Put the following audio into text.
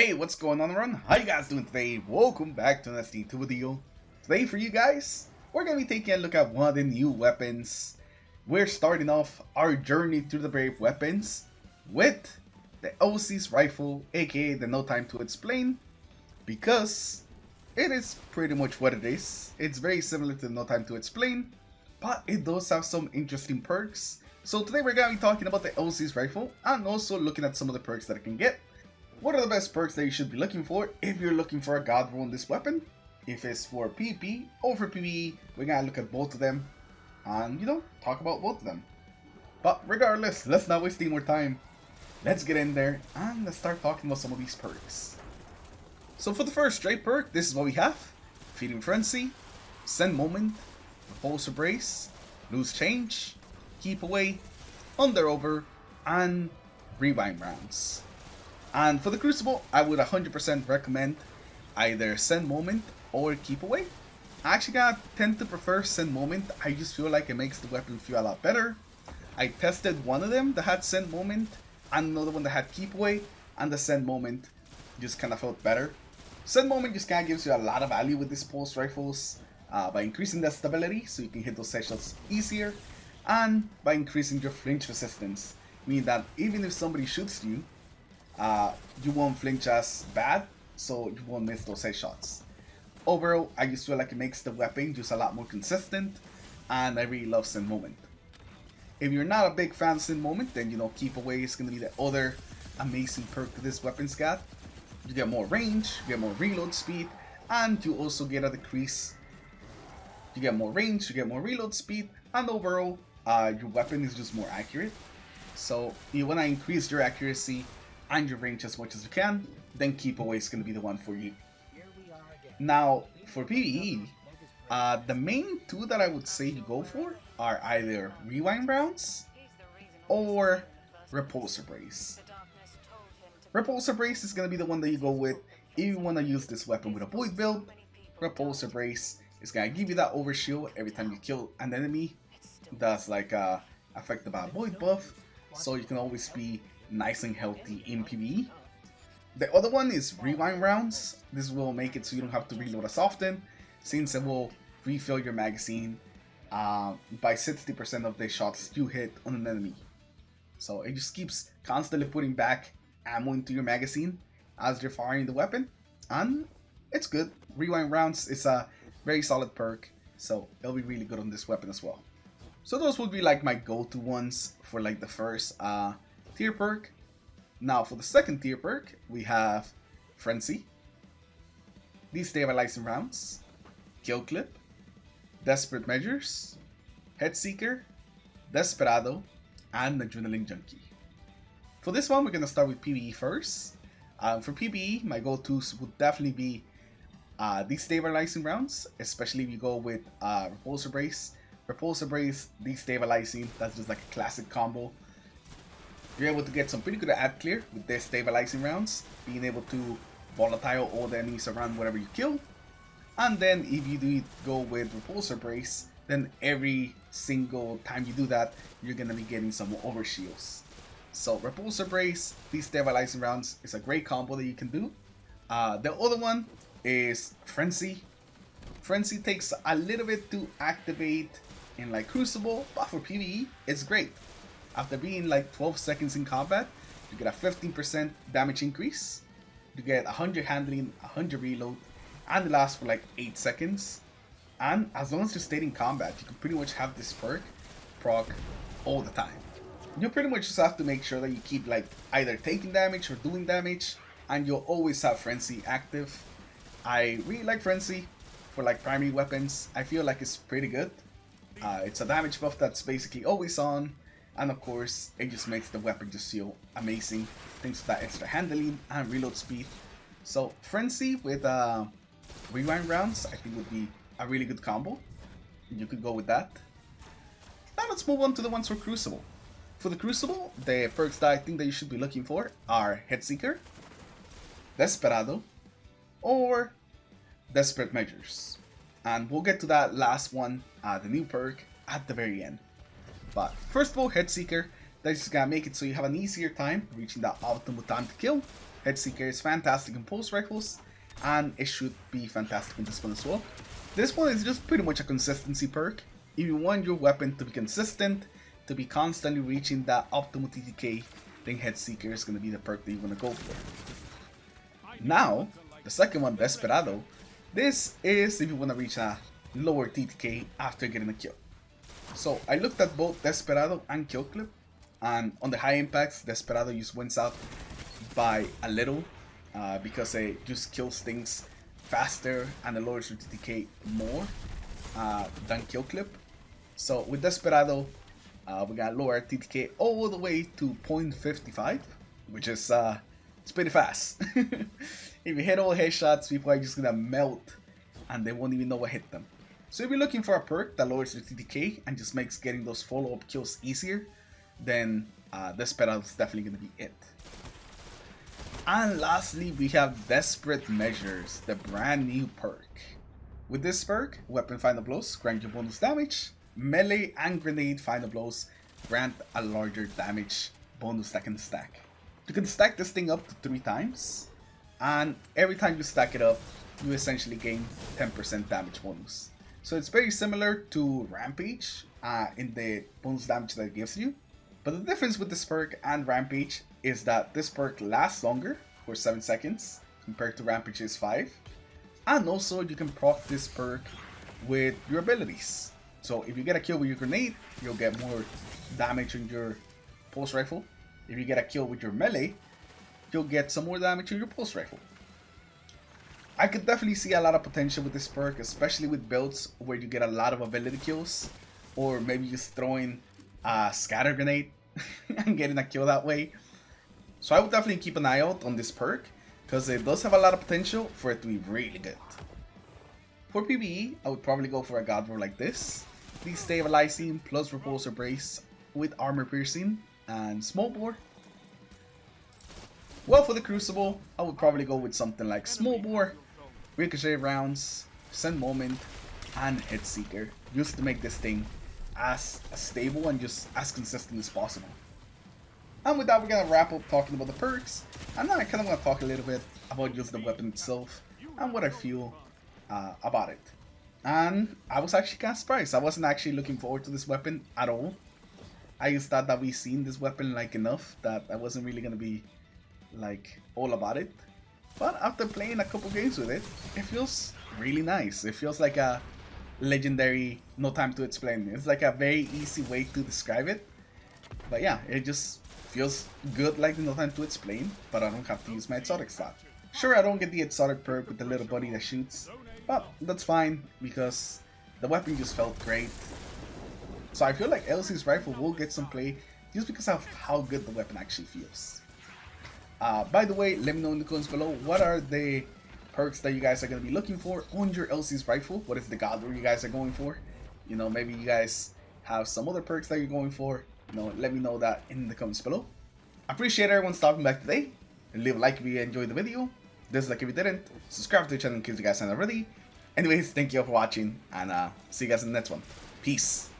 Hey, what's going on everyone? How you guys doing today? Welcome back to another Steam 2 video. Today for you guys, we're going to be taking a look at one of the new weapons. We're starting off our journey through the brave weapons with the Elsie's rifle, aka the No Time to Explain, because it is pretty much what it is. It's very similar to the No Time to Explain, but it does have some interesting perks. So today we're going to be talking about the Elsie's rifle and also looking at some of the perks that it can get. What are the best perks that you should be looking for if you're looking for a god roll on this weapon? If it's for PvP or for PvE, we're gonna look at both of them and, talk about both of them. But regardless, let's not waste any more time. Let's get in there and let's start talking about some of these perks. So for the first straight perk, this is what we have. Feeding Frenzy, Send Moment, Repulsor Brace, Lose Change, Keep Away, Under Over, and Rewind Rounds. And for the Crucible, I would 100% recommend either Send Moment or Keep Away. I actually tend to prefer Send Moment. I just feel like it makes the weapon feel a lot better. I tested one of them that had Send Moment and another one that had Keep Away, and the Send Moment just kind of felt better. Send Moment just kind of gives you a lot of value with these pulse rifles by increasing the stability so you can hit those headshots easier, and by increasing your flinch resistance, meaning that even if somebody shoots you, you won't flinch as bad, so you won't miss those headshots. Overall, I just feel like it makes the weapon just a lot more consistent, and I really love Send Moment. If you're not a big fan of Send Moment, then Keep Away is going to be the other amazing perk this weapon's got. You get more range, you get more reload speed, and you also get a decrease. You get more range, you get more reload speed, and overall, your weapon is just more accurate. So you want to increase your accuracy and your range as much as you can, then Keep Away is going to be the one for you. Now, for PvE, the main two that I would say you go for are either Rewind Rounds or Repulsor Brace. Repulsor Brace is going to be the one that you go with if you want to use this weapon with a Void build. Repulsor Brace is going to give you that overshield every time you kill an enemy that's like affected by a Void buff, so you can always be nice and healthy in PvE. The other one is Rewind Rounds. This will make it so you don't have to reload as often, since it will refill your magazine by 60% of the shots you hit on an enemy. So it just keeps constantly putting back ammo into your magazine as you're firing the weapon, and it's good. Rewind Rounds is a very solid perk, so it'll be really good on this weapon as well. So those would be like my go-to ones for like the first tier perk. Now for the second tier perk, we have Frenzy, Destabilizing Rounds, Kill Clip, Desperate Measures, Head Seeker, Desperado, and Adrenaline Junkie. For this one, we're going to start with PvE first. For PvE, my go-tos would definitely be Destabilizing Rounds, especially if you go with Repulsor Brace. Repulsor Brace, Destabilizing, that's just like a classic combo. You're able to get some pretty good ad clear with Destabilizing Rounds, being able to volatile all the enemies around whatever you kill. And then if you do go with Repulsor Brace, then every single time you do that, you're going to be getting some overshields. So Repulsor Brace, Destabilizing Rounds is a great combo that you can do. The other one is Frenzy. Frenzy takes a little bit to activate in like Crucible, but for PvE, it's great. After being like 12 seconds in combat, you get a 15% damage increase, you get 100 handling, 100 reload, and it lasts for like 8 seconds. And as long as you stay in combat, you can pretty much have this perk proc all the time. You pretty much just have to make sure that you keep like either taking damage or doing damage, and you'll always have Frenzy active. I really like Frenzy for like primary weapons. I feel like it's pretty good. It's a damage buff that's basically always on. And of course, it just makes the weapon just feel amazing, thanks to that extra handling and reload speed. So Frenzy with Rewind Rounds, I think would be a really good combo. You could go with that. Now let's move on to the ones for Crucible. For the Crucible, the perks that I think that you should be looking for are Head Seeker, Desperado, or Desperate Measures. And we'll get to that last one, the new perk, at the very end. But first of all, Head Seeker, that's just gonna make it so you have an easier time reaching that optimal time to kill. Headseeker is fantastic in pulse rifles, and it should be fantastic in this one as well. This one is just pretty much a consistency perk. If you want your weapon to be consistent, to be constantly reaching that optimal TTK, then Headseeker is going to be the perk that you want to go for. Now, the second one, Desperado. This is if you want to reach a lower TTK after getting a kill. So I looked at both Desperado and Kill Clip, and on the high impacts, Desperado just wins out by a little because it just kills things faster and it lowers your TTK more than Kill Clip. So with Desperado, we got lower TTK all the way to 0.55, which is it's pretty fast. If you hit all headshots, people are just gonna melt and they won't even know what hit them. So if you're looking for a perk that lowers your TTK and just makes getting those follow-up kills easier, then Desperado is definitely going to be it. And lastly, we have Desperate Measures, the brand new perk. With this perk, weapon final blows grant you bonus damage, melee and grenade final blows grant a larger damage bonus that can stack. You can stack this thing up to 3 times, and every time you stack it up, you essentially gain 10% damage bonus. So it's very similar to Rampage in the bonus damage that it gives you. But the difference with this perk and Rampage is that this perk lasts longer for 7 seconds compared to Rampage's 5. And also you can proc this perk with your abilities. So if you get a kill with your grenade, you'll get more damage on your pulse rifle. If you get a kill with your melee, you'll get some more damage on your pulse rifle. I could definitely see a lot of potential with this perk, especially with builds where you get a lot of ability kills, or maybe just throwing a scatter grenade and getting a kill that way. So I would definitely keep an eye out on this perk, because it does have a lot of potential for it to be really good. For PvE, I would probably go for a God Roar like this. Destabilizing plus Repulsor Brace with Armor Piercing and Small Bore. Well, for the Crucible, I would probably go with something like Small Bore, Ricochet Rounds, Send Moment, and Headseeker, just to make this thing as stable and just as consistent as possible. And with that, we're gonna wrap up talking about the perks, and then I kind of want to talk a little bit about just the weapon itself and what I feel about it. And I was actually kind of surprised. I wasn't actually looking forward to this weapon at all. I just thought that we've seen this weapon like enough that I wasn't really gonna be like all about it. But after playing a couple games with it, it feels really nice. It feels like a legendary no time to explain. It's like a very easy way to describe it. But yeah, it just feels good like the no time to explain, but I don't have to use my exotic slot. Sure, I don't get the exotic perk with the little buddy that shoots, but that's fine because the weapon just felt great. So I feel like Elsie's rifle will get some play just because of how good the weapon actually feels. By the way, let me know in the comments below, what are the perks that you guys are going to be looking for on your Elsie's rifle? What is the God Roar you guys are going for? You know, maybe you guys have some other perks that you're going for. You know, let me know that in the comments below. I appreciate everyone stopping back today. Leave a like if you enjoyed the video. Dislike if you didn't. Subscribe to the channel in case you guys haven't already. Anyways, thank you all for watching, and see you guys in the next one. Peace.